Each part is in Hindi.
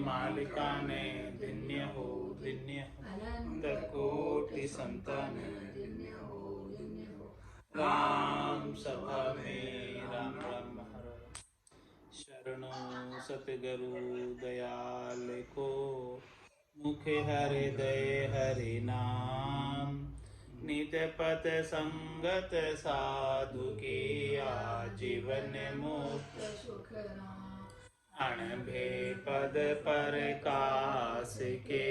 मालिका ने धन्य हो अनंत कोटि संतान राम सभा में राम राम हर शरणों सतगुरु दयाल को मुख हृदय हरि नाम नित पथ संगत साधु की आजीवन मुक्त सुख अणभे पद पर कास के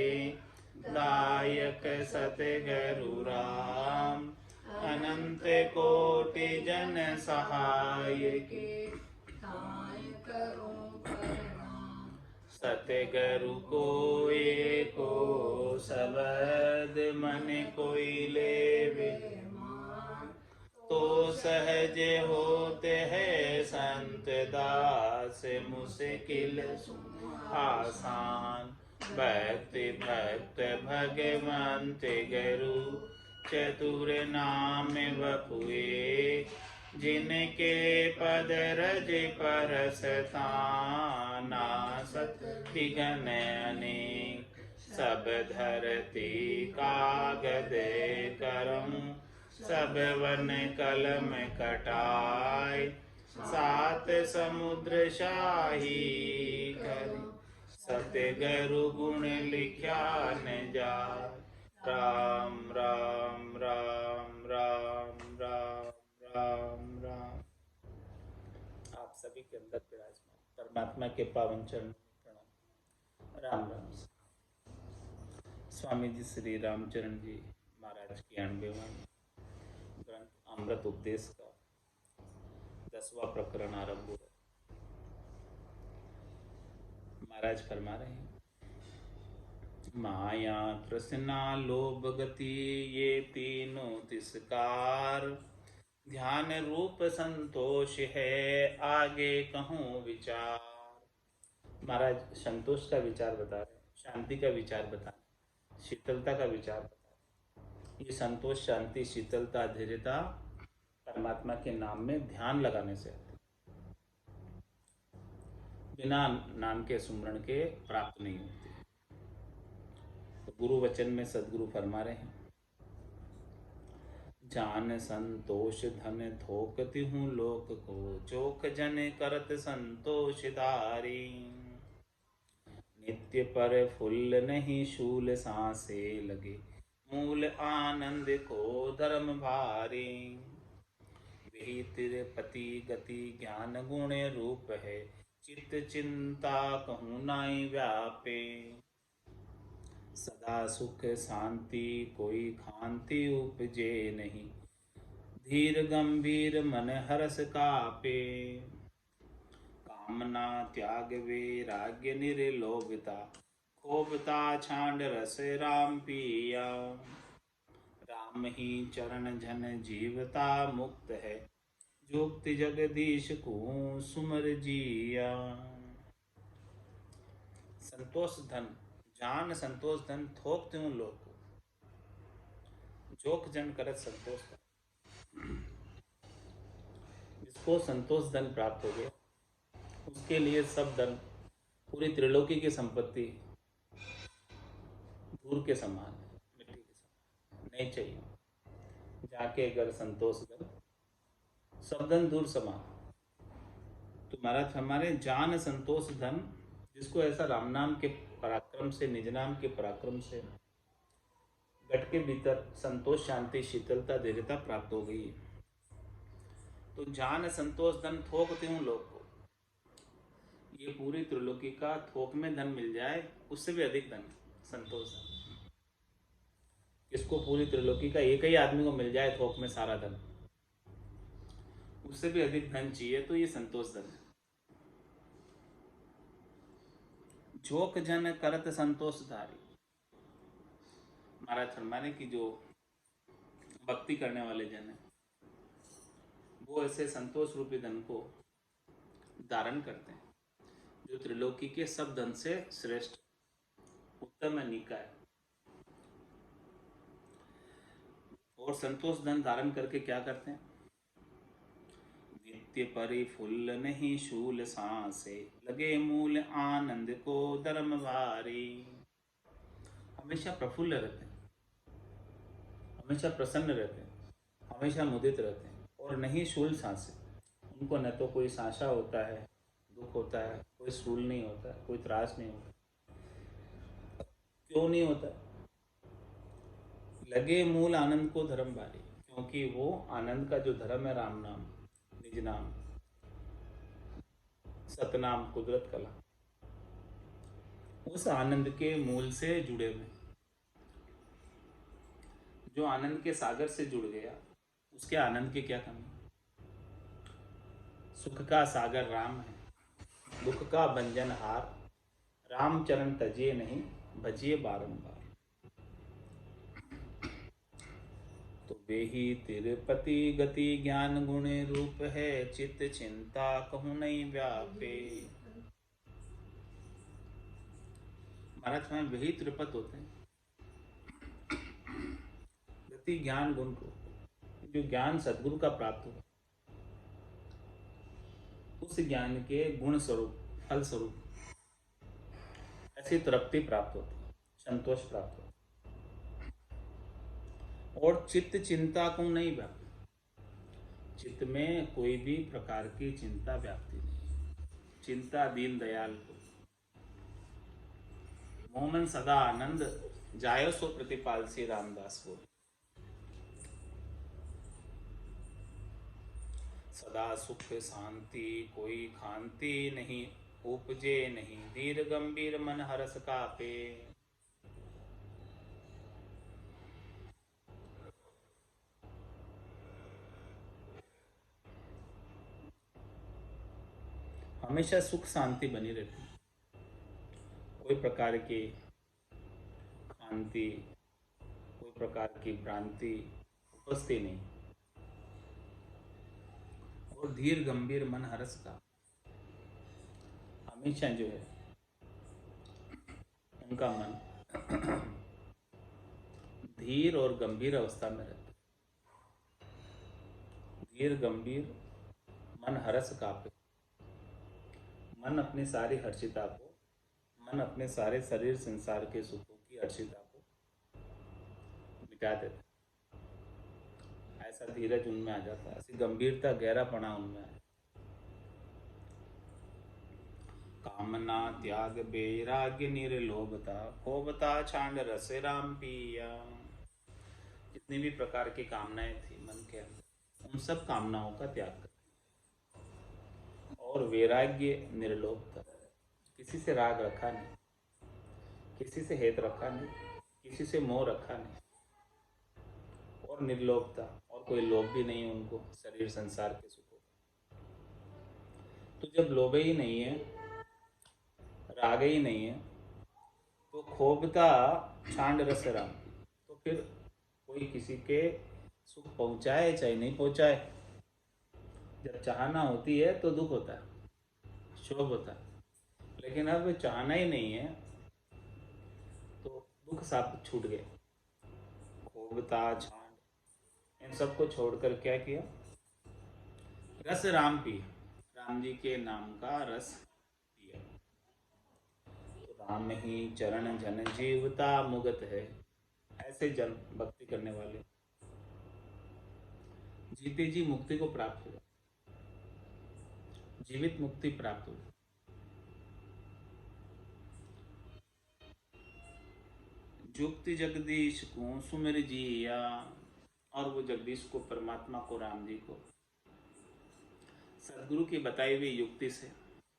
दायक सतगुरु राम अनंत कोटि जन सहाय के सतगुरु को एको शब्द मन कोई लेवे तो सहज होते हैं संत दास मुश्किल आसान भक्ति भक्त भगवंत गुरु चतुर नाम बपुए जिनके पद रज परसता नासत गण अनेक सब धरती कागद करम सब वन कलम कटाय सात समुद्र शाही कर सतगुरु गुण लिख्या न जाय राम राम राम राम राम राम राम। आप सभी के अंदर विराजमान परमात्मा के पावन चरण में प्रणाम। राम राम। स्वामी जी श्री रामचरण जी महाराज की 98वां ग्रंथ अमृत उपदेश का 10वां प्रकरण आरंभ हुआ। महाराज फरमा रहे हैं, माया तृष्णा लोभ गति ये तीनों तिसकार ध्यान रूप संतोष है आगे कहूँ विचार। महाराज संतोष का विचार बता रहे हैं, शांति का विचार बता रहे, शीतलता का विचार बता रहे। ये संतोष शांति शीतलता धैर्यता परमात्मा के नाम में ध्यान लगाने से आते, बिना नाम के सुमरण के प्राप्त नहीं होते। तो गुरु वचन में सदगुरु फरमा रहे हैं, जान संतोष धन थोकती हूँ लोक को चोक जन करत संतोष धारी नित्य पर फूल नहीं शूल सांसे लगे मूल आनंद को धर्म भारी विहित पति गति ज्ञान गुण रूप है चित्त चिंता कहूँ नाई व्यापे सदा सुख शांति कोई खांति उपजे नहीं धीर गंभीर मन हरस कापे कामना त्याग वैराग्य निर्लोभता खोभता छांड रस राम पिया राम ही चरण झन जीवता मुक्त है जोक्ति जगदीश को सुमर जिया। संतोष धन जान संतोष धन थोक त्यों लोग को जोक जन करत संतोष धन। जिसको संतोष धन प्राप्त हो गया उसके लिए सब धन पूरी त्रिलोकी की संपत्ति धूल के समान मिट्टी के समान नहीं चाहिए। जाके अगर संतोष धन सब धन दूर समान। तो महाराज हमारे जान संतोष धन जिसको ऐसा राम नाम के पराक्रम से निज नाम के पराक्रम से घट के भीतर संतोष शांति शीतलता धैर्यता प्राप्त हो गई है। तो जान संतोष धन थोक त्यों लोग को, ये पूरी त्रिलोकी का थोक में धन मिल जाए उससे भी अधिक धन संतोष धन। इसको पूरी त्रिलोकी का एक ही आदमी को मिल जाए थोक में सारा धन, उससे भी अधिक धन चाहिए तो ये संतोष धन है। जोक जन करत संतोष धारी। महाराज फरमाने की जो भक्ति करने वाले जन है वो ऐसे संतोष रूपी धन को धारण करते हैं जो त्रिलोकी के सब धन से श्रेष्ठ उत्तम निकाय। और संतोष धन धारण करके क्या करते हैं? नित्य परिफुल्ल नहीं शूल सांसे, लगे मूल आनंद को धर्म भारी। हमेशा प्रफुल्ल रहते हैं, हमेशा प्रसन्न रहते हैं, हमेशा मुदित रहते हैं, और नहीं शूल सांसे। उनको न तो कोई सांसा होता है, दुख होता है, कोई शूल नहीं होता, कोई त्रास नहीं होता। क्यों नहीं होता? लगे मूल आनंद को धर्म भारी, क्योंकि वो आनंद का जो धर्म है, राम नाम, निज नाम, सतनाम, कुदरत कला, उस आनंद के मूल से जुड़े हुए। जो आनंद के सागर से जुड़ गया, उसके आनंद की क्या कमी? सुख का सागर राम है, दुख का भंजन हार, राम चरण तजिए नहीं, भजिए बारंबार। तो वे ही तिरुपति गति ज्ञान गुण रूप है, चित्त चिंता कहूँ नहीं व्यापे। महाराज में वही तिरुपत होते हैं, गति ज्ञान गुण को, जो ज्ञान सदगुरु का प्राप्त हो, उस ज्ञान के गुण स्वरूप, फल स्वरूप ऐसी तृप्ति प्राप्त होती है, संतोष प्राप्त होता है। और चित्त चिंता को नहीं व्याप्ति, चित्त में कोई भी प्रकार की चिंता व्याप्ति नहीं। चिंता दीन दयाल को, मोमन सदा आनंद जायो सो प्रतिपाल श्री रामदास को। सदा सुख शांति कोई खांति नहीं, उपजे नहीं धीर गंभीर मन हरस कापे। हमेशा सुख शांति बनी रहती, कोई प्रकार की खांति, कोई प्रकार की भ्रांति उपस्थित नहीं, और धीर गंभीर मन हरस का, हमेशा जो है उनका मन धीर और गंभीर अवस्था में रहता। धीर गंभीर मन हरस कापे, मन अपनी सारी हर्षिता को, मन अपने सारे शरीर संसार के सुखों की हर्षिता को मिटा देता। ऐसा धीरज उनमें आ जाता है, ऐसी गंभीरता, गहरापना उनमें है। कामना त्याग बैराग्य निर्लोभता, खोभता छांड रस राम पिया। जितनी भी प्रकार की कामनाएं थी मन के अंदर, उन सब कामनाओं का त्याग कर, और वैराग्य निर्लोभता, किसी से राग रखा नहीं, किसी से हेत रखा नहीं, किसी से मोह रखा नहीं, और निर्लोभता, और कोई लोभ भी नहीं उनको शरीर संसार के सुखों का। तो जब लोभ ही नहीं है, राग ही नहीं है, तो खोभता छांड रस राम, तो फिर कोई किसी के सुख पहुंचाए चाहे नहीं पहुंचाए, जब चाहना होती है तो दुख होता है, क्षोभ होता है। लेकिन अब चाहना ही नहीं है तो दुख साथ छूट गए। खोभता छांड, इन सबको छोड़कर क्या किया? रस राम पी, राम जी के नाम का रस पिया। तो राम ही चरण जन जीवता मुगत है, ऐसे जन भक्ति करने वाले जीते जी मुक्ति को प्राप्त हो, जीवित मुक्ति प्राप्त हो। जुक्ति जगदीश को सुमिर जिया, और वो जगदीश को, परमात्मा को, राम जी को सदगुरु की बताई हुई युक्ति से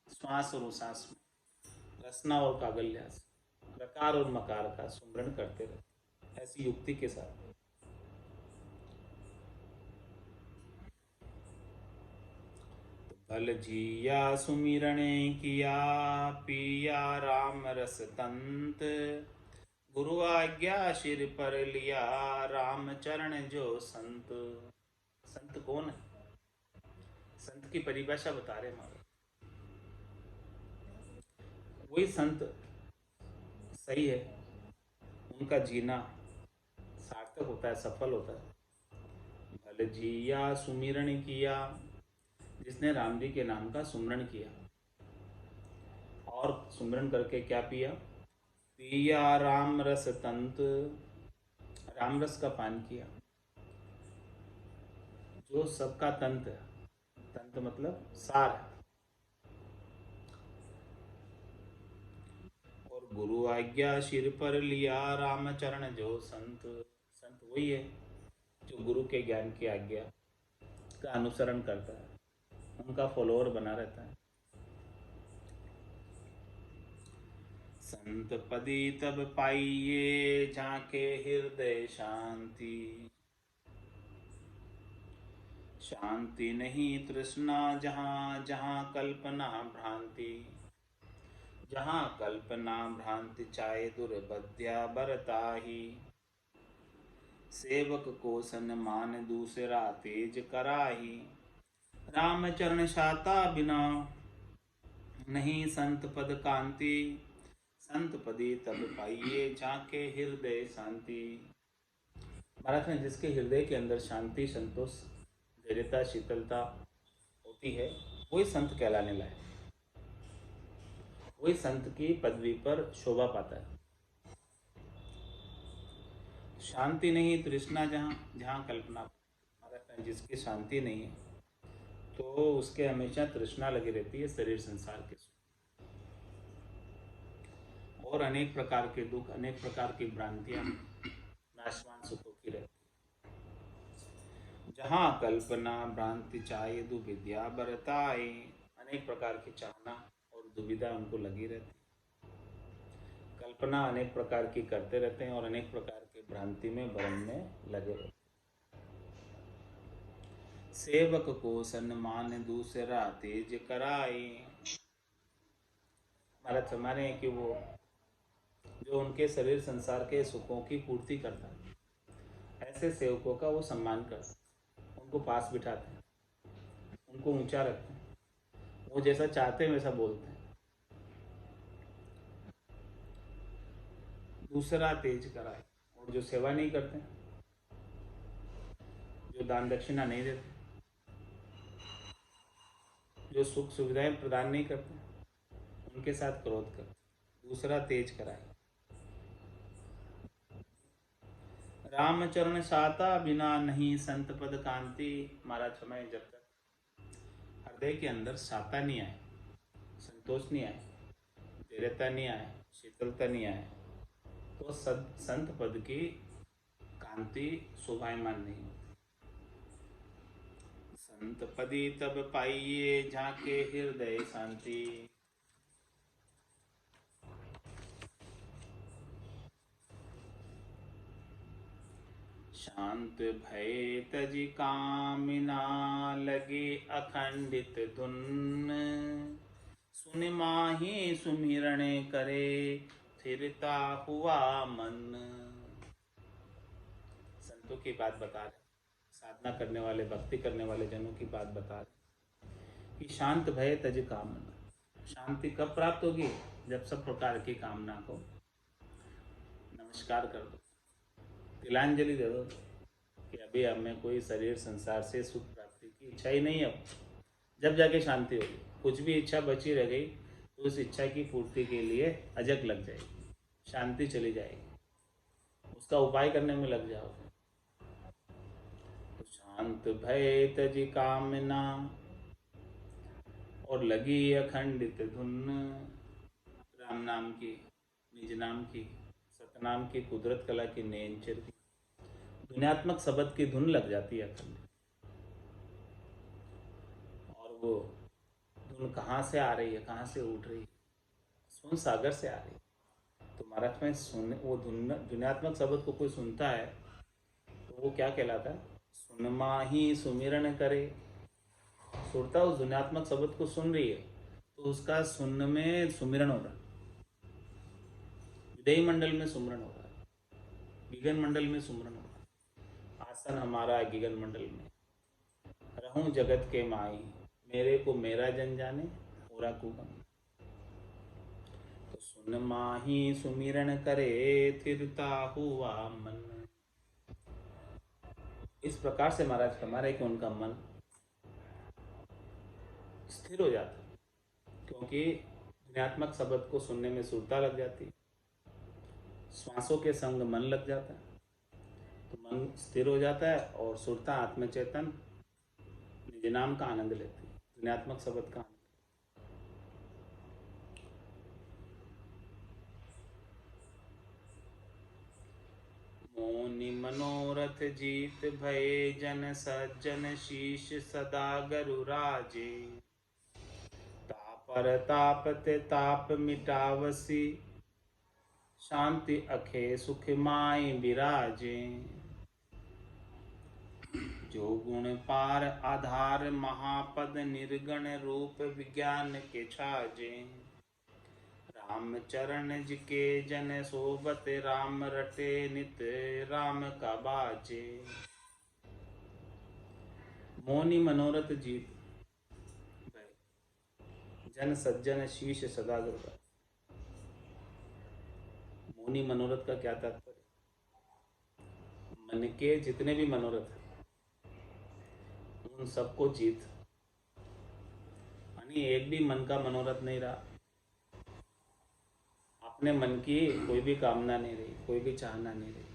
श्वास और उश्वास में, रसना और कागल्यास, प्रकार और मकार का सुमरण करते रहे, ऐसी युक्ति के साथ। भल जिया सुमिरण किया, पिया राम रस तंत, गुरु आज्ञा सिर पर लिया, राम चरण जो संत। संत कौन है? संत की परिभाषा बता रहे हमारे। वही संत सही है, उनका जीना सार्थक होता है, सफल होता है। भल जिया सुमिरण किया, जिसने राम जी के नाम का सुमरण किया और सुमरण करके क्या पिया, पिया राम रस तंत, राम रस का पान किया, जो सबका तंत्र, तंत्र मतलब सार है। और गुरु आज्ञा सिर पर लिया राम चरण जो संत, संत वही है जो गुरु के ज्ञान की आज्ञा का अनुसरण करता है, उनका फॉलोअर बना रहता है। संत पदी तब पाइये झांके हृदय शांति, शांति नहीं तृष्णा जहाँ जहाँ कल्पना भ्रांति, जहाँ कल्पना भ्रांति चाहे दुर्बध्या बरताही, सेवक को सन्मान दूसरा तेज कराही, राम चरण शाता बिना नहीं संत पद कांति, संत पदी तब पाइये झांके हृदय शांति। महाराज ने जिसके हृदय के अंदर शांति, संतोष, धैर्यता, शीतलता होती है वही संत कहलाने लायक, वही संत की पदवी पर शोभा पाता है। शांति नहीं तृष्णा जहाँ जहाँ कल्पना, महाराज जिसकी शांति नहीं है तो उसके हमेशा तृष्णा लगी रहती है शरीर संसार के सुख, और अनेक प्रकार के दुख, अनेक प्रकार की भ्रांतियां नाशवान सुखों की रहती है। जहाँ कल्पना भ्रांति चाहे दुविधा बरताए, अनेक प्रकार की चाहना और दुविधा उनको लगी रहती है, कल्पना अनेक प्रकार की करते रहते हैं और अनेक प्रकार की भ्रांति में भ्रम में लगे रहते हैं। सेवक को सन्मान दूसरा तेज कराए, महाराज हमारे हैं कि वो जो उनके शरीर संसार के सुखों की पूर्ति करता है, ऐसे सेवकों का वो सम्मान करते हैं, उनको पास बिठाते हैं, उनको ऊंचा रखते हैं, वो जैसा चाहते हैं वैसा बोलते हैं। दूसरा तेज कराए, और जो सेवा नहीं करते, जो दान दक्षिणा नहीं देते, जो सुख सुविधाएं प्रदान नहीं करते, उनके साथ क्रोध करते, दूसरा तेज कराए। रामचरण साता बिना नहीं संत पद कांति, महाराज समय जब तक हृदय के अंदर साता नहीं आए, संतोष नहीं आए, धैर्यता नहीं आए, शीतलता नहीं आए, तो संत पद की कांति शोभायमान नहीं होती। संत पदी तब पाइये झांके हृदय शांति, शांत भय तजि कामिना लगे अखंडित धुन, सुन माही सुमिरण करे फिरता हुआ मन। संतों की बात बता रहे, साधना करने वाले, भक्ति करने वाले जनों की बात बता रहे कि शांत भय तज कामना, शांति कब प्राप्त होगी, जब सब प्रकार की कामना को नमस्कार कर दो, तिलांजलि दे दो कि अभी हमें कोई शरीर संसार से सुख प्राप्ति की इच्छा ही नहीं है। अब जब जाके शांति होगी, कुछ भी इच्छा बची रह गई तो उस इच्छा की पूर्ति के लिए अजक लग जाएगी, शांति चली जाएगी, उसका उपाय करने में लग जाओगे। तो शांत भय तजि कामना और लगी अखंडित धुन, राम नाम की, निज नाम की, सतनाम की, कुदरत कला की, नेंचर की, दुनियात्मक शब्द की धुन लग जाती है अखंड। और वो धुन कहाँ से आ रही है, कहाँ से उठ रही है, सुन सागर से आ रही है। तो महाराज में सुन, वो दुनियात्मक शब्द को कोई सुनता है तो वो क्या कहलाता है, सुनमा ही सुमिरन करे। सुरता उस दुनियात्मक शब्द को सुन रही है तो उसका सुनने में सुमिरन हो रहा है, विदयी मंडल में सुमरण हो रहा है, गिगन मंडल में सुमरण हो रहा है। आसन हमारा गिगन मंडल में, रहूं जगत के माई, मेरे को मेरा जन जाने, ओरा कुगम। तो सुन माही सुमिरन करे थिरता हुआ मन। इस प्रकार से महाराज हमारे कि उनका मन स्थिर हो जाता है, क्योंकि ध्वन्यात्मक शब्द को सुनने में सुरता लग जाती है, श्वासों के संग मन लग जाता है, तो मन स्थिर हो जाता है और सुरता आत्मचेतन निज नाम का आनंद लेती है, ध्वन्यात्मक शब्द का आनंद। मोनि मनोरथ जीत भये जन सज्जन शीश सदा गरु राजे, तापर तापते ताप मिटावसी, शांति अखे सुख माई विराजे। जो गुण पार आधार महापद निर्गण रूप विज्ञान के छाजे, राम चरण जिके जन सोबत राम रटे नित राम का बाजे। मोनि मनोरथ जीत भय जन सज्जन शीश सदा गुरु। मोनि मनोरथ का क्या तात्पर्य? मन के जितने भी मनोरथ उन सबको जीत, यानी एक भी मन का मनोरथ नहीं रहा, अपने मन की कोई भी कामना नहीं रही, कोई भी चाहना नहीं रही।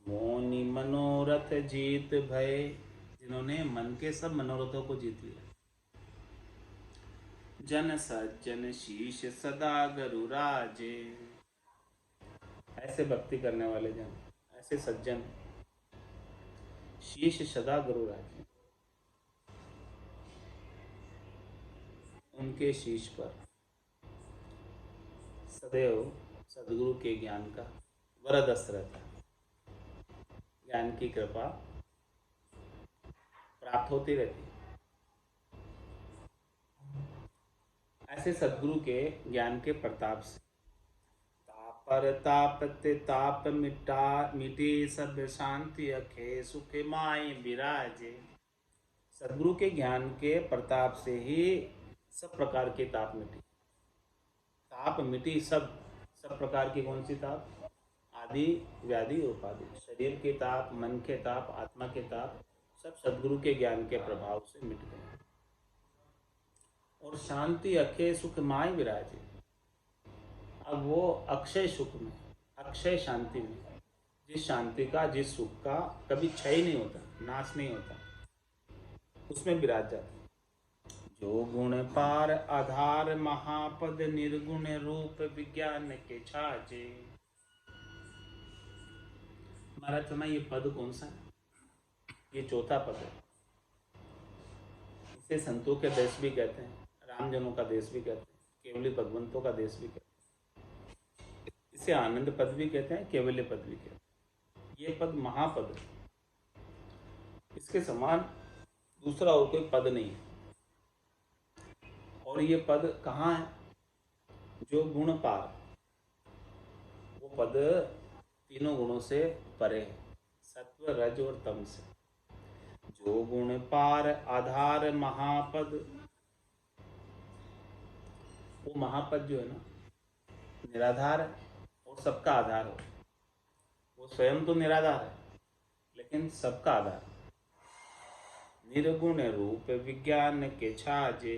मोनि मनोरथ जीत भय, जिन्होंने मन के सब मनोरथों को जीत लिया। जन सज्जन शीश सदा गरु राजे, ऐसे भक्ति करने वाले जन, ऐसे सज्जन शीश सदा गुरु राजे, उनके शीश पर सदैव सदगुरु के ज्ञान का वरदस्त रहता है, ज्ञान की कृपा प्राप्त होती रहती है। ऐसे सदगुरु के ज्ञान के प्रताप से तापर तापते ताप मिटी सब शांति अखे सुख माई विराजे। सदगुरु के ज्ञान के प्रताप से ही सब प्रकार के ताप मिटी, ताप मिटी सब प्रकार की। कौन सी ताप? आदि व्याधि उपाधि, शरीर के ताप, मन के ताप, आत्मा के ताप, सब सदगुरु के ज्ञान के प्रभाव से मिट गए। और शांति अखे सुख माय विराजे, अब वो अक्षय सुख में, अक्षय शांति में, जिस शांति का, जिस सुख का कभी क्षय नहीं होता, नाश नहीं होता, उसमें विराज जाता। जो गुण पार आधार महापद निर्गुण रूप विज्ञान के छाजे। महाराज समय ये पद कौन सा है? ये चौथा पद है। इसे संतों के देश भी कहते हैं, रामजनों का देश भी कहते हैं, केवली भगवंतों का देश भी कहते हैं, इसे आनंद पद भी कहते हैं, केवल्य पद भी कहते हैं। ये पद महापद है, इसके समान दूसरा और कोई पद नहीं है। और ये पद कहाँ है? जो गुण पार, वो पद तीनों गुणों से परे है, सत्व रज और तम से। जो गुण पार आधार महापद, वो महापद जो है ना, निराधार है और सबका आधार हो। वो स्वयं तो निराधार है लेकिन सबका आधार। निर्गुण रूप विज्ञान के छाजे।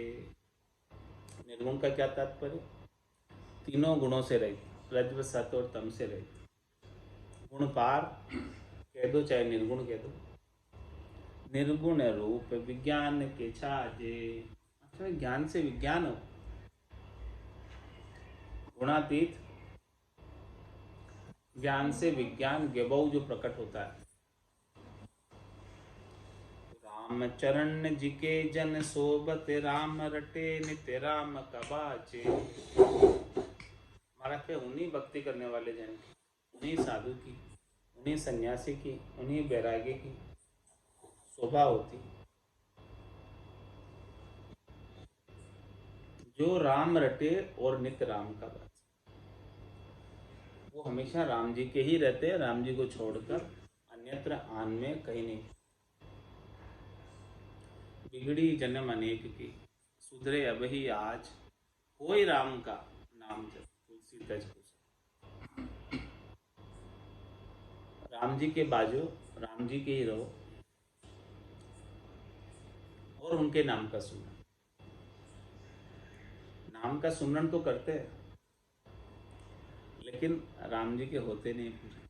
निर्गुण का क्या तात्पर्य? तीनों गुणों से रहित, रज्व सत्व और तम से रहित। गुण पार कह दो चाहे निर्गुण कह दो। निर्गुण रूप विज्ञान के छाजे, अच्छा ज्ञान से विज्ञान हो, गुणातीत ज्ञान से विज्ञान गेबऊ जो प्रकट होता है। राम चरण जी के जन सोबत राम रटे नित्य राम कबाचे। महाराज पे उन्हीं भक्ति करने वाले जन की, उन्हीं साधु की, उन्हीं सन्यासी की, उन्हीं बैरागी की शोभा होती जो राम रटे और नित्य राम का बाचे। वो हमेशा राम जी के ही रहते हैं, राम जी को छोड़कर अन्यत्र आन में कहीं नहीं। बिगड़ी जन्म अनेक की, सुधरे अब ही आज, कोई राम का नाम जप तुलसी तज कुश। राम जी के बाजो, राम जी के ही रहो और उनके नाम का सुनो। राम का सुमरन तो करते हैं, लेकिन राम जी के होते नहीं पूरे,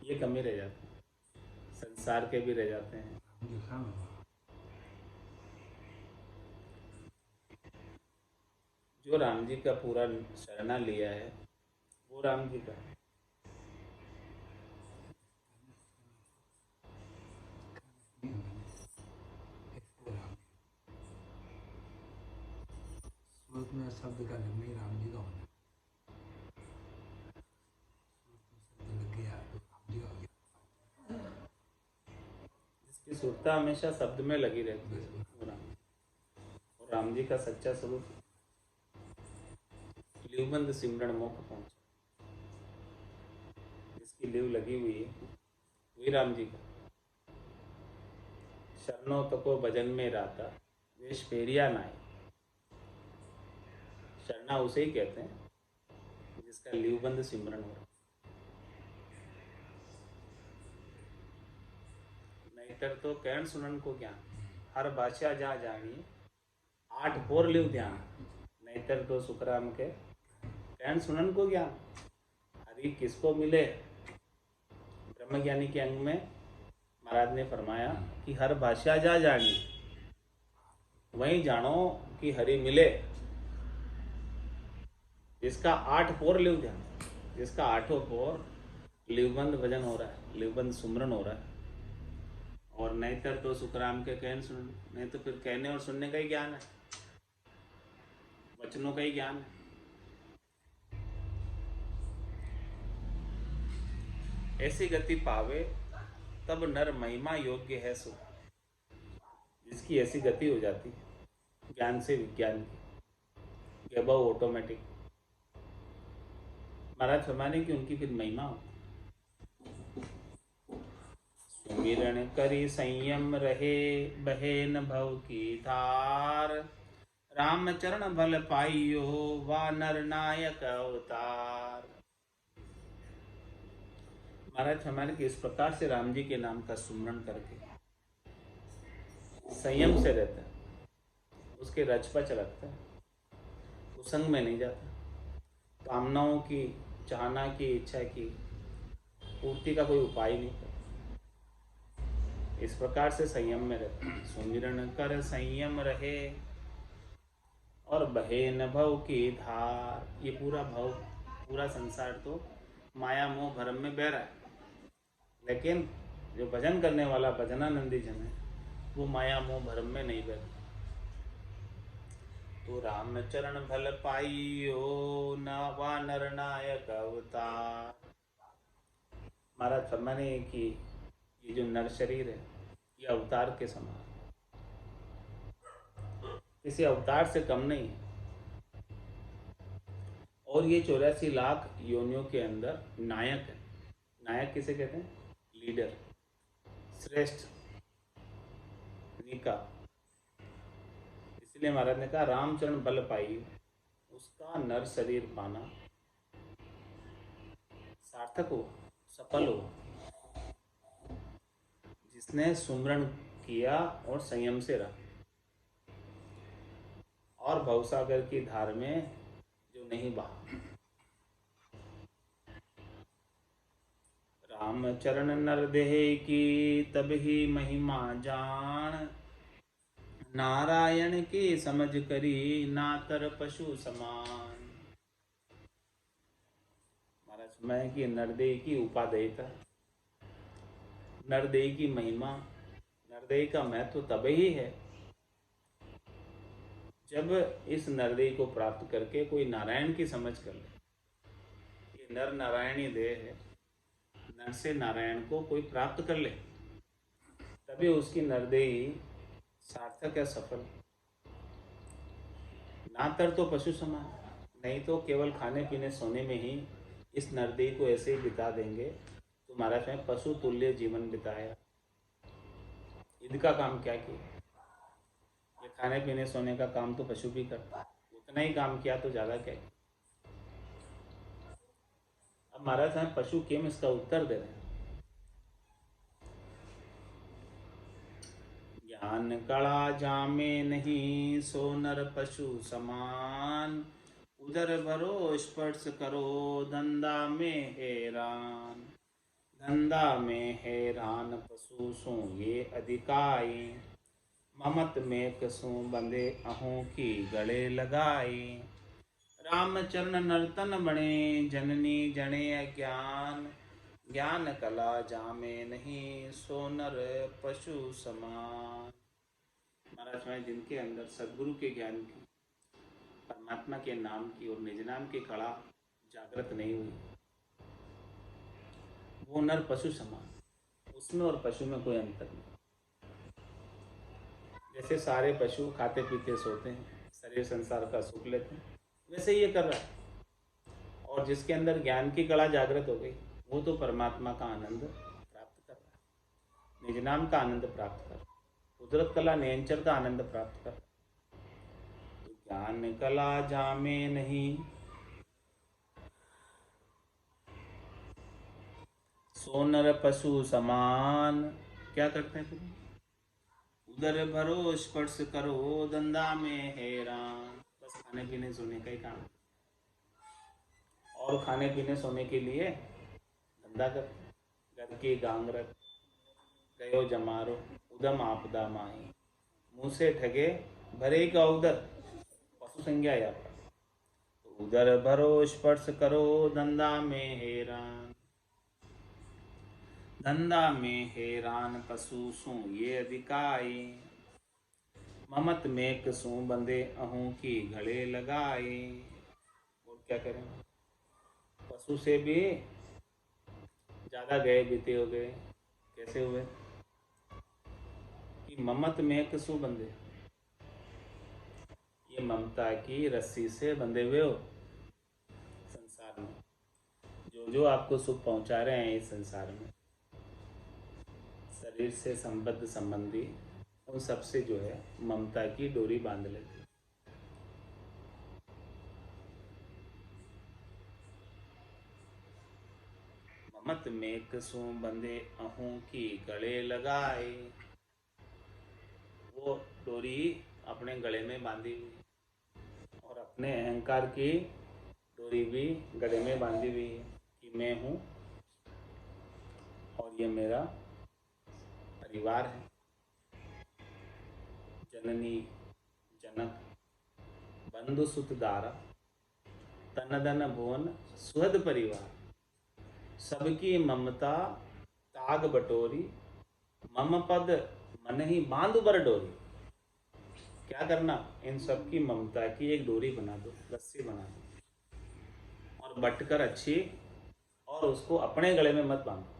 ये कमी रह जाती है, संसार के भी रह जाते हैं। जो राम जी का पूरा शरणा लिया है वो राम जी का है। सूरत में शब्द का जब नहीं राम जी का होना, शब्द लग गया तो राम जी का हो गया। जिसकी सुरता हमेशा शब्द में लगी रहती है वो राम, और राम जी का सच्चा स्वरूप लिवबंद सिमरन मोख पहुंचा, जिसकी लिव लगी हुई है वही राम जी का। शरणों तको भजन में राता वेश फेरिया नाय, शरणा उसे ही कहते हैं जिसका लिवबंद सिमरन हो रहा। नहींतर तो कहन सुनन को ज्ञान, हर भाषा जा जानिए, 8 पोर लिव ध्यान। नहींतर तो सुखराम के कहन सुनन को ज्ञान, हरि किसको मिले। ब्रह्मज्ञानी के अंग में महाराज ने फरमाया कि हर भाषा जा जानी, वहीं जानो कि हरि मिले। जिसका 8 पोर लिव ध्यान, जिसका 8 पोर लिवबंद भजन हो रहा है, लिवबंद सुमरन हो रहा है। और नहींतर तो सुखराम के कहन सुन, नहीं तो फिर कहने और सुनने का ही ज्ञान है, वचनों का ही ज्ञान है। ऐसी गति पावे तब नर महिमा योग्य है सो, जिसकी ऐसी गति हो जाती है ज्ञान से विज्ञान की, अबव ऑटोमेटिक, महाराज फरमाने की उनकी फिर महिमा होती। सुमिरन करी संयम रहे बहे न भव की धार, राम चरण भल पाइयो वा नर नायक अवतार। महाराज फरमाने की इस प्रकार से राम जी के नाम का सुमरन करके संयम से रहता है, उसके रचपच रखता है, कुसंग में नहीं जाता, कामनाओं की, चाहना की, इच्छा की पूर्ति का कोई उपाय नहीं करता, इस प्रकार से संयम में रहता है। सुमिरन कर संयम रहे और बहे न भव की धार। ये पूरा भव, पूरा संसार तो माया मोह भरम में बह रहा है, लेकिन जो भजन करने वाला भजनानंदी जन है वो माया मोह भरम में नहीं बहता। तो राम चरण भल पाइयो नवा नर नायक अवतार। महाराज फरमाने कि ये जो नर शरीर है ये अवतार के समान, किसी अवतार से कम नहीं है। और ये 84 लाख योनियों के अंदर नायक है। नायक किसे कहते हैं? लीडर, श्रेष्ठ, निका। इसलिए महाराज ने कहा रामचरण बल पाई, उसका नर शरीर पाना सार्थक हो, सफल हो, जिसने सुमरन किया और संयम से रहा और भवसागर की धार में जो नहीं बहा। राम चरण नर देह की तब ही महिमा जान, नारायण की समझ करी नातर पशु समान। महाराज मैं कि नरदेह की उपादेयता, नरदेह की महिमा, नरदेह का महत्व तब ही है जब इस नरदेह को प्राप्त करके कोई नारायण की समझ कर ले। ये नर नारायणी देह है, नर से नारायण को कोई प्राप्त कर ले तभी उसकी नरदेही सार्थक है, सफल। नातर तो पशु समान, नहीं तो केवल खाने पीने सोने में ही इस नरदेही को ऐसे ही बिता देंगे तो महाराज में पशु तुल्य जीवन बिताया। इनका काम क्या किया? ये खाने पीने सोने का काम तो पशु भी करता, उतना ही काम किया तो ज़्यादा क्या किया। अब महाराज साहब पशु केम इसका उत्तर दे रहे हैं। ज्ञान कड़ा जामे नहीं, सो नर पशु समान। उदर भरो स्पर्श करो, धंधा में हैरान। धंधा में हैरान पशु सो ये अधिकाई। ममत में कसू बंदे अहों की गले लगाई। रामचरण नर्तन बने, जननी जने अज्ञान। ज्ञान कला जामे नहीं, सो नर पशु समान। महाराज स्वामी जिनके अंदर सदगुरु के ज्ञान की, परमात्मा के नाम की और निज नाम की कला जागृत नहीं हुई, वो नर पशु समान। उसमें और पशु में कोई अंतर नहीं। जैसे सारे पशु खाते पीते सोते हैं, शरीर संसार का सुख लेते हैं, वैसे ये कर रहा है। और जिसके अंदर ज्ञान की कला जागृत हो गई, वो तो परमात्मा का आनंद प्राप्त कर रहा है, निज नाम का आनंद प्राप्त कर रहा है, कुदरत कला नियंचर का आनंद प्राप्त कर रहा है। तो ज्ञान कला जामे नहीं, सो नर पशु समान। क्या करते हैं फिर? उदर भरो स्पर्श करो, धंधा में हैरान। बस खाने पीने सोने का ही काम, और खाने पीने सोने के लिए धंधा करते। घर की गांगरत गयो जमारो, उदम आपदा माही। मुंह से ठगे भरे का उदर, पशु संज्ञा यहाँ पर। तो उदर भरो स्पर्श करो, धंधा में हैरान। धंधा में हैरान पशु सू ये अधिकाई। ममत में कसू बंदे अहों की गले लगाए। और क्या करें, पशु से भी ज्यादा गए बीते हो गए। कैसे हुए कि ममत में कसू बंदे, ये ममता की रस्सी से बंधे हुए हो संसार में। जो आपको सुख पहुंचा रहे हैं इस संसार में, शरीर से संबद्ध संबंधी, उन सबसे जो है ममता की डोरी बांध लेते। ममत में कसू बंदे अहों की गले लगाए। वो डोरी अपने गले में बांधी हुई, और अपने अहंकार की डोरी भी गले में बांधी हुई है कि मैं हूँ और ये मेरा परिवार है। जननी जनक बंधु सुत दारा, तन धन भुवन सुहद परिवार। सबकी ममता ताग बटोरी, मम पद मन ही बांध बर डोरी। क्या करना, इन सब की ममता की एक डोरी बना दो, रस्सी बना दो, और बटकर अच्छी, और उसको अपने गले में मत बांधो।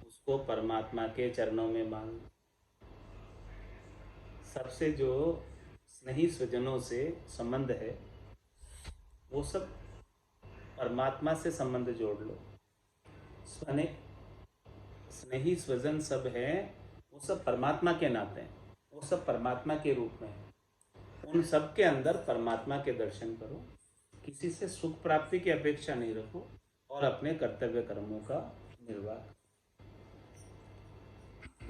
उसको परमात्मा के चरणों में बांध। सबसे जो स्नेही स्वजनों से संबंध है, वो सब परमात्मा से संबंध जोड़ लो। स्नेही स्वजन सब है, वो सब परमात्मा के नाते हैं, वो सब परमात्मा के रूप में है। उन सब के अंदर परमात्मा के दर्शन करो, किसी से सुख प्राप्ति की अपेक्षा नहीं रखो, और अपने कर्तव्य कर्मों का निर्वाह।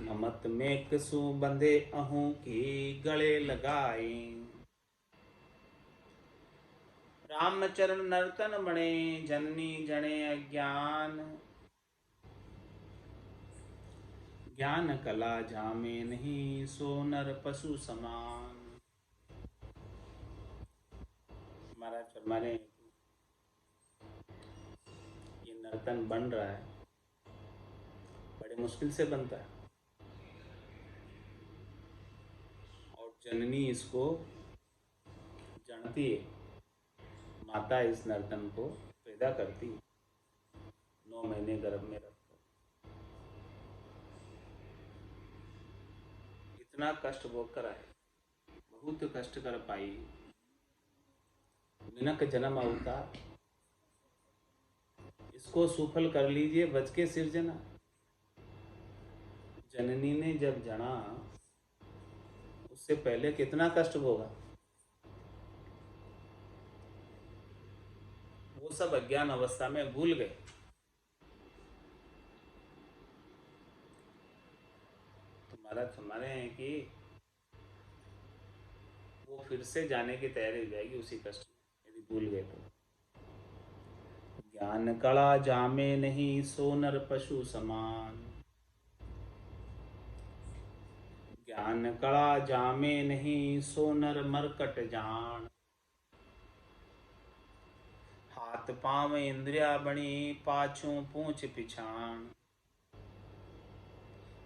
ममत में कसू बंधे अहों की गले लगाए। रामचरण नर्तन बने, जननी जने अज्ञान। ज्ञान कला जामे नहीं, सो नर पशु समान। महाराज फरमा रहे, ये नर्तन बन रहा है, बड़े मुश्किल से बनता है, और जननी इसको जानती है। माता इस नर्तन को पैदा करती, 9 महीने गर्भ में रखकर। इतना कष्ट भोग कर आए, बहुत कष्ट कर पाई। मिनक जन्म अवतार, इसको सुफल कर लीजिए बच के सिरजना। जननी ने जब जना, उससे पहले कितना कष्ट भोगा। वो सब अज्ञान अवस्था में भूल गए। महाराज हमारे हैं कि वो फिर से जाने की तैयारी हो जाएगी उसी कष्ट में, यदि भूल गए तो। ज्ञान कला जामे नहीं सो नर पशु समान। ज्ञान कला जामे नहीं सो नर मरकट जान। हाथ पांव इंद्रिया बणी पाछू पूछ पिछाण।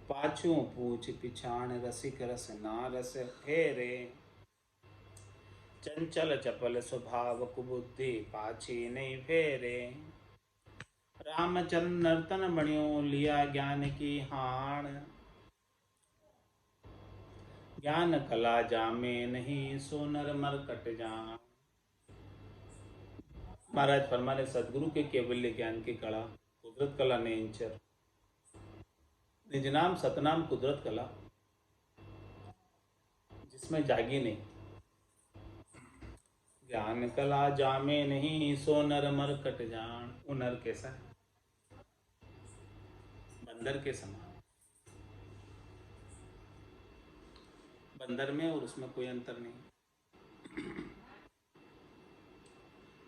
पाछू पूछ पिछाण रसिक रस ना रस फेरे। चंचल चपल स्वभाव कुबुद्धि पाछी नहीं फेरे। रामचरण नर्तन बणियो लिया ज्ञान की हाण। ज्ञान कला जामे नहीं सो नर मरकट जान। महाराज फरमाने सदगुरु के केवल्य ज्ञान की कला कुदरत कला ने इंचर। निज नाम सतनाम कुदरत कला जिसमें जागी नहीं। ज्ञान कला जामे नहीं सो नर मरकट जान। वो नर कैसा है? बंदर के समान। बंदर में और उसमें कोई अंतर नहीं।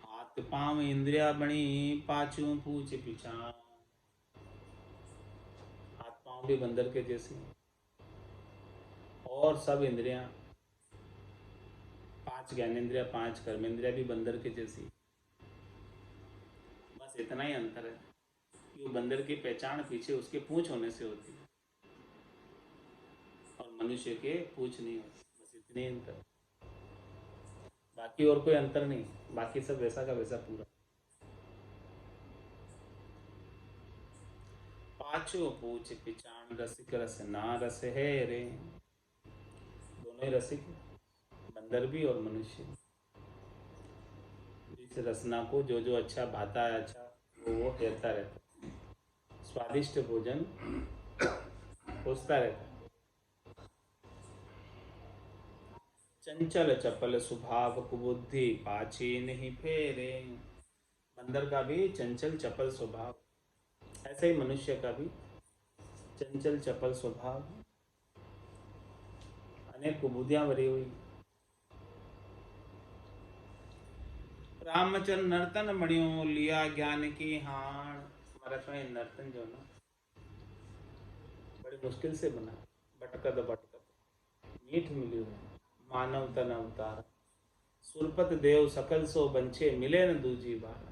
हाथ पांव इंद्रिया बणी पाछू पूछ पिछाण। हाथ पांव भी बंदर के जैसे और सब इंद्रियां, 5 ज्ञानेंद्रिया 5 कर्मेंद्रिया भी बंदर के जैसी। बस इतना ही अंतर है कि वो बंदर की पहचान पीछे उसके पूंछ होने से होती है और मनुष्य के पूंछ नहीं होती। बस इतने ही अंतर, बाकी और कोई अंतर नहीं। बाकी सब वैसा का वैसा पूरा। पाछो पूछ पिछाण रसिक रस ना रस है रे। दोनों ही रसिक, बंदर भी और मनुष्य। इस रसना को जो जो अच्छा भाता है, अच्छा वो कहता रहता है। स्वादिष्ट भोजन खोजता रहता है। चंचल चपल स्वभाव कुबुद्धि पाछी नहीं फेरे। बंदर का भी चंचल चपल स्वभाव, ऐसे ही मनुष्य का भी चंचल चपल स्वभाव, अनेक कुबुद्धियां भरी हुई। रामचरण नर्तन मणियों लिया ज्ञान की हाण। हमारा स्वयं नर्तन जो ना बड़ी मुश्किल से बना, भटकत मीठ मिली हुई मानव तन अवतार। सुरपत देव सकल सो बंछे मिले न दूजी बार।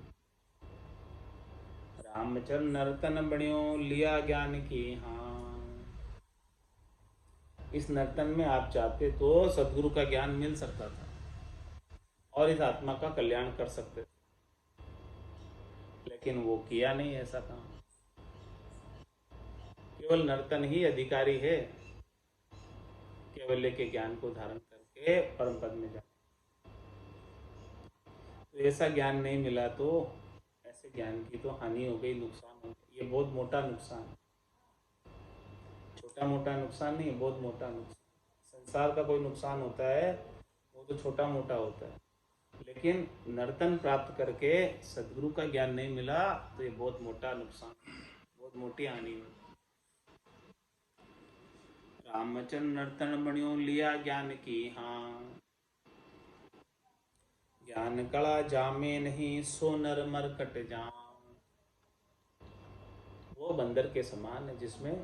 रामचरण नर्तन बणियो लिया ज्ञान की हाण। इस नर्तन में आप चाहते तो सदगुरु का ज्ञान मिल सकता था और इस आत्मा का कल्याण कर सकते थे, लेकिन वो किया नहीं ऐसा काम। केवल नर्तन ही अधिकारी है केवल्य के ज्ञान को धारण करके परम पद में जाए। तो ऐसा ज्ञान नहीं मिला तो ऐसे ज्ञान की तो हानि हो गई, नुकसान हो गया। ये बहुत मोटा नुकसान, छोटा मोटा नुकसान नहीं, बहुत मोटा नुकसान। संसार का कोई नुकसान होता है वो तो छोटा मोटा होता है, लेकिन नर्तन प्राप्त करके सदगुरु का ज्ञान नहीं मिला तो ये बहुत मोटा नुकसान, बहुत मोटी हानि है। रामचरण नर्तन बणियो लिया ज्ञान की हां। ज्ञान कला जामे नहीं सो नर मरकट जान। वो बंदर के समान है जिसमें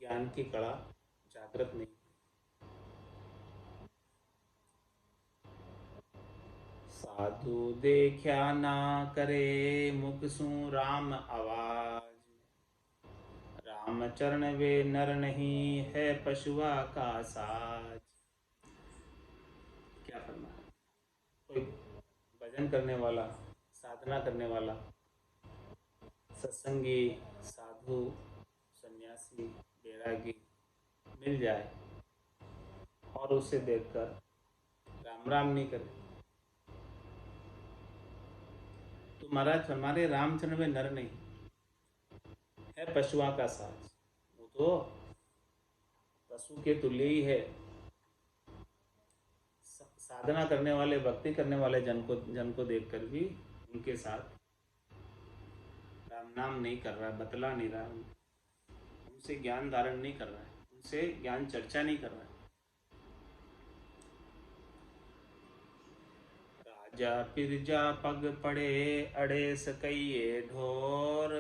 ज्ञान की कला जागृत नहीं। साधु देखा ना करे मुख सु राम आवाज। राम चरण वे नर नहीं है पशुआ का साज। क्या फरमा है? कोई भजन करने वाला, साधना करने वाला, सत्संगी, साधु, सन्यासी, बैरागी मिल जाए और उसे देखकर राम राम नहीं करे तो महाराज हमारे रामचंद्र में नर नहीं है पशुआ का साज। वो तो पशु के तुल्य ही है। साधना करने वाले, भक्ति करने वाले जन को देखकर भी उनके साथ राम नाम नहीं कर रहा, बतला नहीं रहा, उनसे ज्ञान धारण नहीं कर रहा है, उनसे ज्ञान चर्चा नहीं कर रहा है। राजा पिरजा पग पड़े अड़े सकइये ढोर,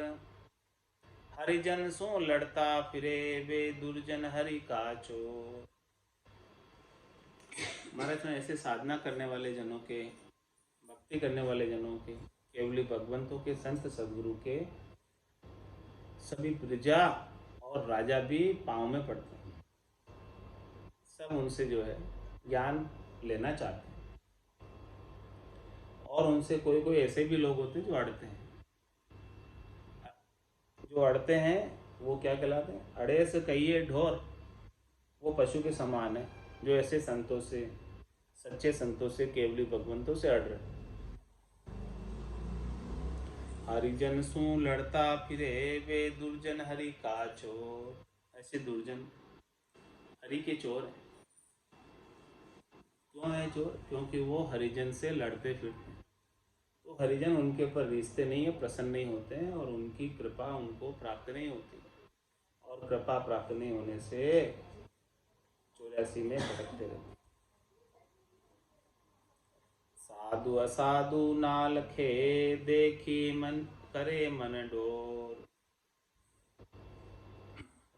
हरिजन सो लड़ता फिरे वे दुर्जन हरि का चोर। महाराज में ऐसे साधना करने वाले जनों के, भक्ति करने वाले जनों के, केवली भगवंतों के, संत सदगुरु के सभी प्रजा और राजा भी पाँव में पड़ते हैं। सब उनसे जो है ज्ञान लेना चाहते हैं। और उनसे कोई कोई ऐसे भी लोग होते हैं जो अड़ते हैं। जो अड़ते हैं वो क्या कहलाते हैं? अड़े से कहिए ढोर, वो पशु के समान है जो ऐसे संतों से, सच्चे संतों से, केवली भगवंतों से अड़ रहे। हरिजन सू लड़ता फिरे वे दुर्जन हरि का चोर। ऐसे दुर्जन हरि के चोर हैं। क्यों है चोर? क्योंकि वो हरिजन से लड़ते फिरते हैं। तो हरिजन उनके ऊपर रिश्ते नहीं है, प्रसन्न नहीं होते हैं और उनकी कृपा उनको प्राप्त नहीं होती। और कृपा प्राप्त नहीं होने से 84 में भटकते रहते। साधु असाधु ना लखे, देखी मन करे मन डोर।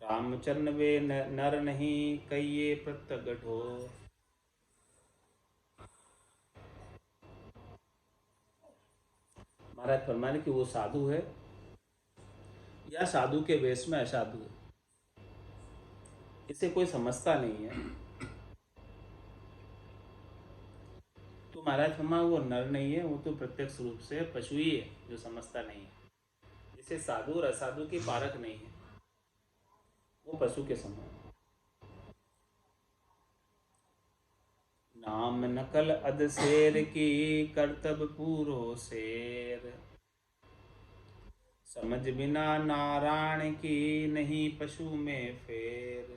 रामचरण वे नर नहीं, कहिए प्रत्यग ढोर। महाराज फरमाने कि वो साधु है या साधु के वेश में असाधु है, इसे कोई समझता नहीं है। तो महाराज फरमा वो नर नहीं है, वो तो प्रत्यक्ष रूप से पशु ही है जो समझता नहीं है। जिसे साधु और असाधु की पारख नहीं है, वो पशु के समान। नाम नकल अध शेर की, कर्तव्य पूरो शेर। समझ बिना नारायण की, नहीं पशु में फेर।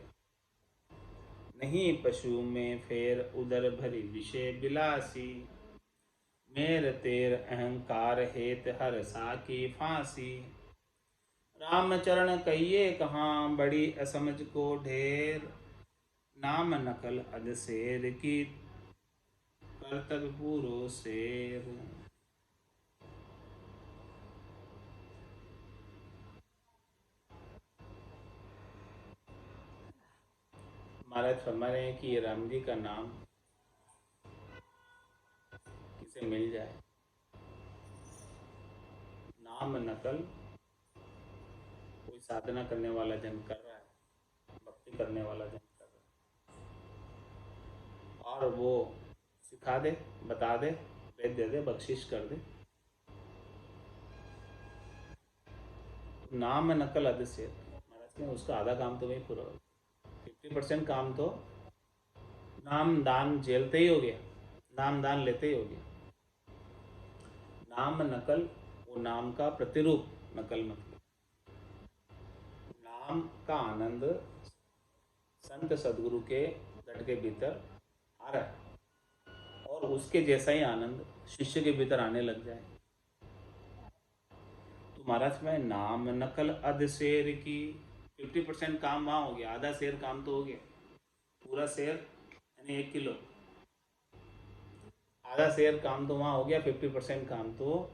नहीं पशु में फेर, उदर भरी विषय बिलासी। मेर तेर अहंकार हेत हर सा की फांसी। रामचरण कहिए कहाँ, बड़ी असमझ को ढेर। नाम नकल अध शेर की, कर्तव्य पूरो शेर। महाराज फरमा रहे हैं कि ये राम जी का नाम किसे मिल जाए। नाम नकल कोई साधना करने वाला जन कर रहा है, भक्ति करने वाला जन कर रहा है, और वो सिखा दे, बता दे, वेद दे दे, बख्शिश कर दे। नाम नकल अध से महाराज उसका आधा काम तो वही पूरा हो, 50% काम तो नाम दान झेलते ही हो गया, नाम दान लेते ही हो गया। नाम नकल, वो नाम का प्रतिरूप, नकल मतलब नाम का आनंद संत सदगुरु के घट के भीतर आ रहा है और उसके जैसा ही आनंद शिष्य के भीतर आने लग जाए। तो महाराज में नाम नकल अध शेर की, 50% काम वहाँ हो गया, आधा शेर काम तो हो गया। पूरा शेर यानी 1 किलो, आधा शेर काम तो वहाँ हो गया, 50% काम तो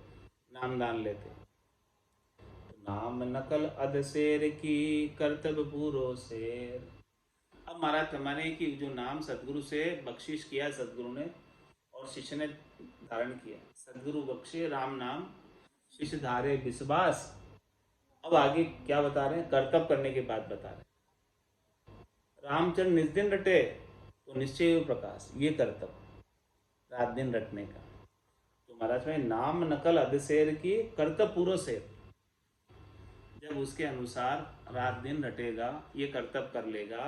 नाम दान लेते। तो नाम नकल अध शेर की, कर्तव्य पूरो शेर। अब महाराज फरमाने कि जो नाम सदगुरु से बख्शिश किया सदगुरु ने और शिष्य ने धारण किया, सदगुरु बख्शे राम नाम, शिष्य धारे विश्वास। अब आगे क्या बता रहे हैं? कर्तव्य करने की बात बता रहे हैं। रामचंद्र निज दिन रटे तो निश्चय प्रकाश, ये कर्तव्य रात दिन रटने का। तो महाराज में नाम नकल अध शेर की, कर्तव्य पूरो शेर। जब उसके अनुसार रात दिन रटेगा, ये कर्तव्य कर लेगा,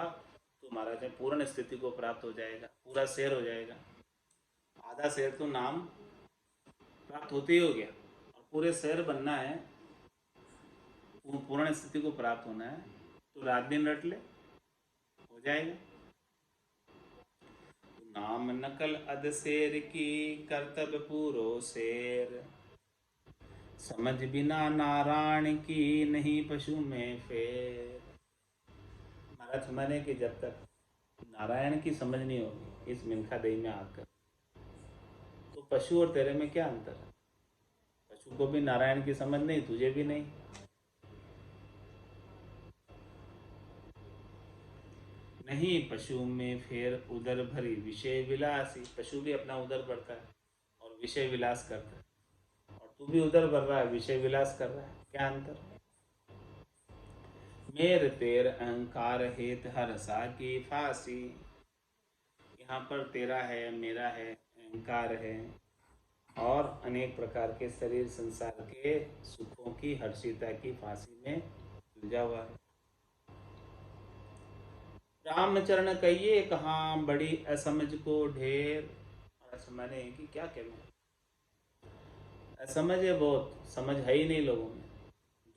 तो महाराज में पूर्ण स्थिति को प्राप्त हो जाएगा, पूरा शेर हो जाएगा। आधा शेर तो नाम प्राप्त होते ही हो गया, और पूरे शेर बनना है, पूर्ण स्थिति को प्राप्त होना है, तो रात दिन रट ले, हो जाएगा। तो नाम नकल अध शेर की, कर्तव्य पूरो शेर। समझ बिना नारायण की, नहीं पशु में फेर। महाराज फरमाने कि जब तक नारायण की समझ नहीं होगी इस मिल्खा दही में आकर, तो पशु और तेरे में क्या अंतर है? पशु को भी नारायण की समझ नहीं, तुझे भी नहीं। नहीं पशु में फिर उदर भरी विषय विलासी, पशु भी अपना उदर भरता है और विषय विलास करता है, और तू भी उदर भर रहा है, विषय विलास कर रहा है, क्या अंतर? मेर तेर अहंकार हेत हरसा की फांसी, यहाँ पर तेरा है, मेरा है, अहंकार है और अनेक प्रकार के शरीर संसार के सुखों की हर्षिता की फांसी में उलझा हुआ है। रामचरण कहिए कहाँ बड़ी असमझ को ढेर, और असमझ है कि क्या कहना, असमझ है बहुत, समझ है ही नहीं लोगों में,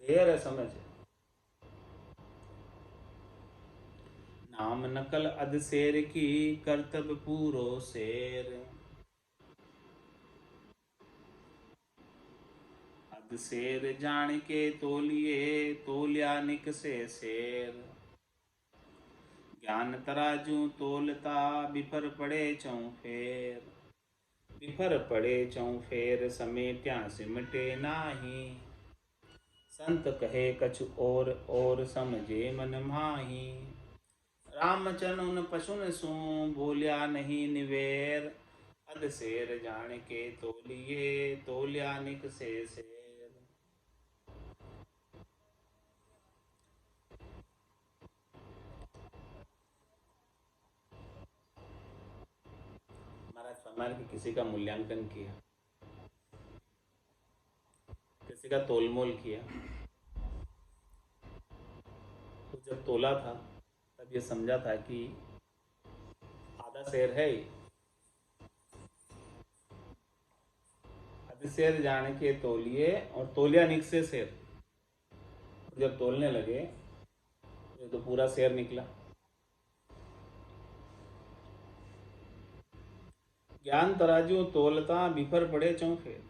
ढेर असमझ है। नाम नकल अध शेर की कर्तव्य पूरो शेर, अध शेर जान के तोलिए तोलिया निक से शेर, ज्ञान तराजू तोलता बिफर पड़े चौफेर, बिफर पड़े चौफेर समेट्या सिमटे नाही, संत कहे कछु और समझे मन माही। रामचरण उन पशुन सू बोलिया नहीं निवेर, अध शेर जान के तोलिए तोलिया निक से शेर। महाराज फरमाया कि किसी का मूल्यांकन किया, किसी का तोलमोल किया, तो जब तोला था तब ये समझा था कि आधा शेर है ही, आधे शेर जान के तोलिए और तोलिया निक से शेर, जब तोलने लगे तो पूरा शेर निकला। ज्ञान तराजू तोलता बिफर पड़े चौफेर,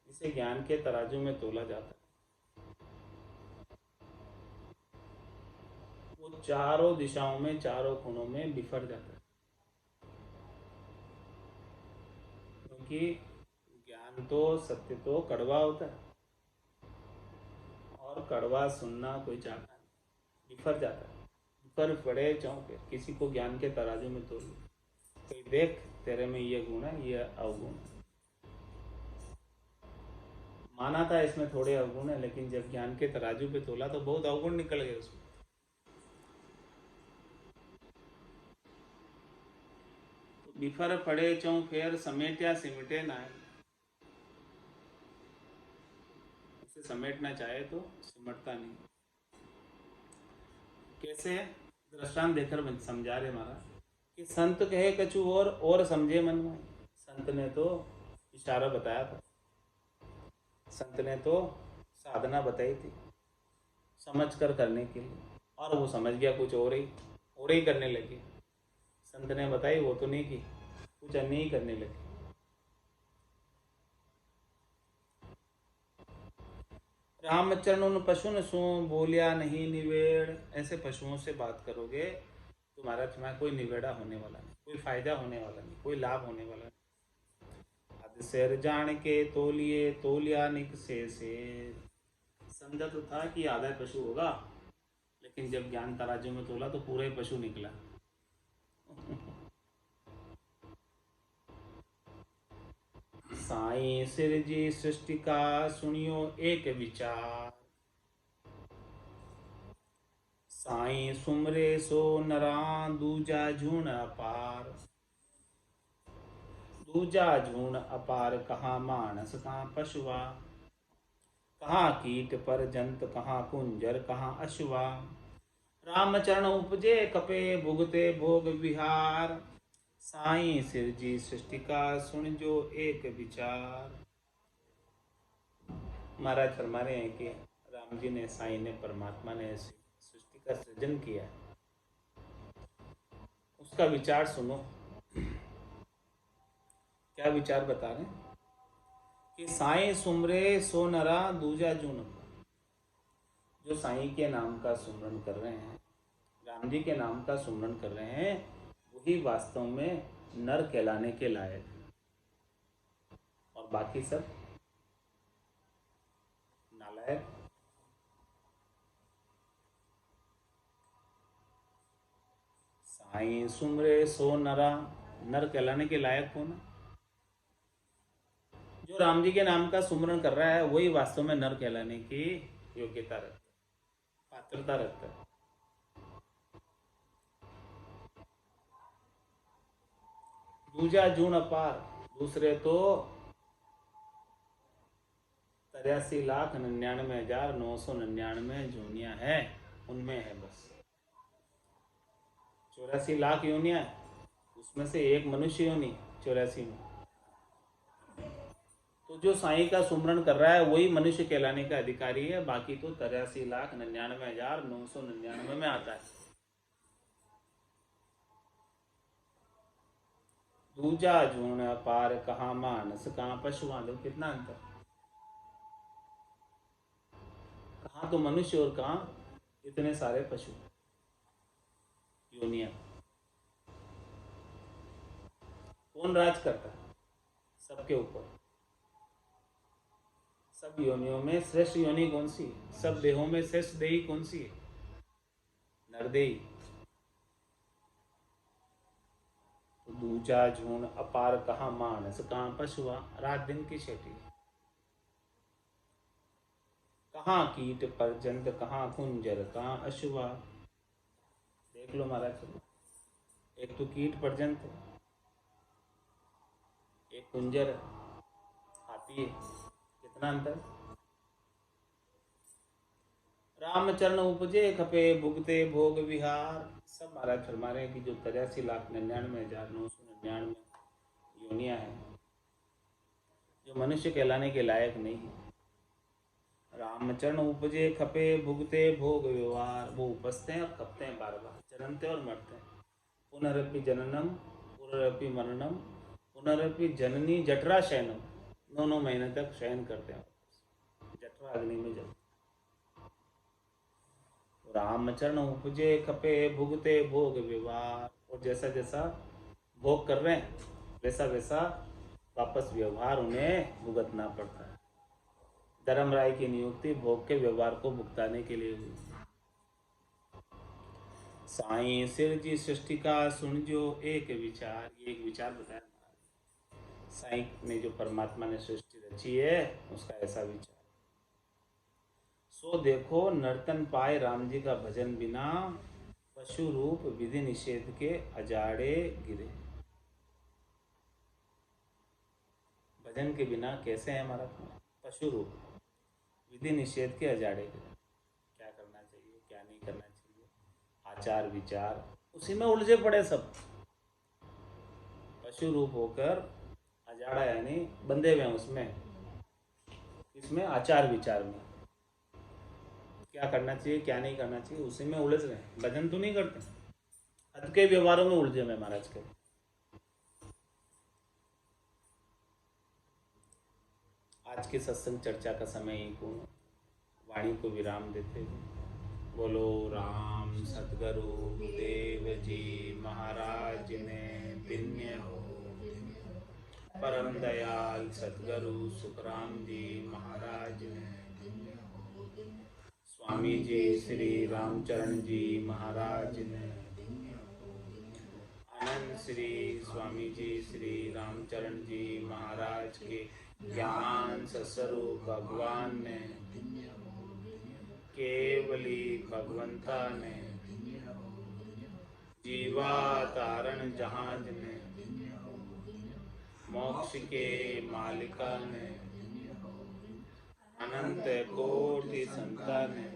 इसे ज्ञान के तराजू में तोला जाता है, वो चारों दिशाओं में चारों कोनों में बिफर जाता है, क्योंकि ज्ञान तो सत्य तो कड़वा होता है और कड़वा सुनना कोई चाहता नहीं, बिफर जाता है, बिफर पड़े चौफेर, किसी को ज्ञान के तराजू में तोल, कोई देख तेरे में ये गुण है, ये अवगुण है, माना था इसमें थोड़े अवगुण है, लेकिन जब ज्ञान के तराजू पे तोला तो बहुत अवगुण निकल गए उसमें। तो बिफर पड़े चौफेर समेट्या सिमटे ना, उसे समेटना चाहे तो सिमटता नहीं। कैसे? दृष्टांत देकर समझा रहे महाराज कि संत कहे कछु और समझे मन में। संत ने तो इशारा बताया था, संत ने तो साधना बताई थी समझ कर करने के लिए, और वो समझ गया कुछ और ही करने लगे। संत ने बताई वो तो नहीं की, कुछ अन्य ही करने लगे। रामचरण उन पशुन सो बोलिया नहीं निवेड़, ऐसे पशुओं से बात करोगे तुम्हारा तुम्हारा कोई निवेड़ा होने वाला नहीं, कोई फायदा होने वाला नहीं, कोई लाभ होने वाला नहीं। अध शेर जान के तोलिए तोलिया निक से समझा तो था कि आधा पशु होगा, लेकिन जब ज्ञान तराजू में तोला तो पूरा ही पशु निकला। साई सिर जी सृष्टि का सुनियो एक विचार, साई सुमरे सो नरा दूजा झूण अपार, दूजा झूण अपार कहाँ मानस कहाँ पशुआ, कहाँ कीट पर जंत कहाँ कुंजर कहाँ अश्वा, रामचरण उपजे कपे भुगते भोग विहार, साई सिरजी सृष्टि का सुन जो एक विचार। महाराज फरमा रहे हैं कि राम जी ने, साई ने, परमात्मा ने सृष्टि का सृजन किया, उसका विचार सुनो। क्या विचार बता रहे हैं कि साई सुमरे सो नरा दूजा जून, जो साईं के नाम का सुमरन कर रहे हैं, राम जी के नाम का सुमरन कर रहे हैं, वही वास्तव में नर कहलाने के लायक, और बाकी सब नालायक। साईं सुमरे सो नरा, नर कहलाने के लायक कौन है? जो राम जी के नाम का सुमरन कर रहा है वही वास्तव में नर कहलाने की योग्यता रखता है, पात्रता रखता है। दूजा जून अपार, दूसरे तो 83,99,999 जूनिया है, उनमें है बस 84 लाख योनिया, उसमें से एक मनुष्य योनि 84 में। तो जो साईं का सुमरन कर रहा है वही मनुष्य कहलाने का अधिकारी है, बाकी तो 83,99,999 में आता है। दूजा जून अपार, कहाँ मानस कहाँ पशुआं, देखो कितना अंतर, कहाँ तो मनुष्य और कहाँ इतने सारे पशु योनिया। कौन राज करता है सबके ऊपर? सब योनियों में श्रेष्ठ योनि कौन सी है? सब देहों में श्रेष्ठ देही कौन सी है? नरदेही। तो दूजा झूण अपार, कहाँ मानस कहाँ पशुआ, रात दिन की शेटी, कहाँ कीट पर्जंत कहाँ कुंजर कहाँ अशुआ। देख लो महाराज, एक तो कीट पर्जंत है, एक कुंजर है, हाथी है, कितना अंतर। रामचरण उपजे खपे भुगते भोग विहार। सब महाराज फरमा रहे हैं कि जो 83,99,999 योनिया है, जो मनुष्य कहलाने के लायक नहीं है, रामचरण उपजे खपे भुगते भोग व्यवहार, वो उपजते हैं और खपते हैं, बार बार जन्मते और मरते हैं। पुनरपि जननम पुनरपि मरणम पुनरपि जननी जठरा शयनम, 9 महीने तक शयन करते हैं, जठरा अग्नि में जलते। रामचरण उपजे खपे भुगते भोग व्यवहार, और जैसा जैसा भोग कर रहे हैं वैसा वैसा वापस व्यवहार उन्हें भुगतना पड़ता है। धर्मराय की नियुक्ति भोग के व्यवहार को भुगताने के लिए हुई। साईं सिरजी सृष्टि का सुन जो एक विचार, ये एक विचार बताया साईं ने, जो परमात्मा ने सृष्टि रची है उसका ऐसा विचार। सो देखो नर्तन पाए राम जी का भजन बिना, पशु रूप विधि निषेध के अजाड़े गिरे। भजन के बिना कैसे है हमारा पशु रूप, विधि निषेध के अजाड़े गिरे। क्या करना चाहिए क्या नहीं करना चाहिए, आचार विचार उसी में उलझे पड़े सब। पशु रूप होकर अजाड़ा यानी बंधे हुए हैं उसमें, इसमें आचार विचार में क्या करना चाहिए क्या नहीं करना चाहिए उसी में उलझ रहे हैं। भजन तो नहीं करते, हद के व्यवहारों में उलझे हुए महाराज के। आज के सत्संग चर्चा का समय ही को वाणी को विराम देते हुए बोलो राम सतगुरु देव जी महाराज ने दिन्य हो। परम दयाल सतगुरु सुखराम जी महाराज ने, स्वामी जी श्री रामचरण जी महाराज ने, आनंद श्री स्वामी जी श्री रामचरण जी महाराज के ज्ञान सस्वरूप भगवान ने, केवली भगवंता ने, जीवा तारण जहाज ने, मोक्ष के मालिका ने, अनंत कोटि संता ने,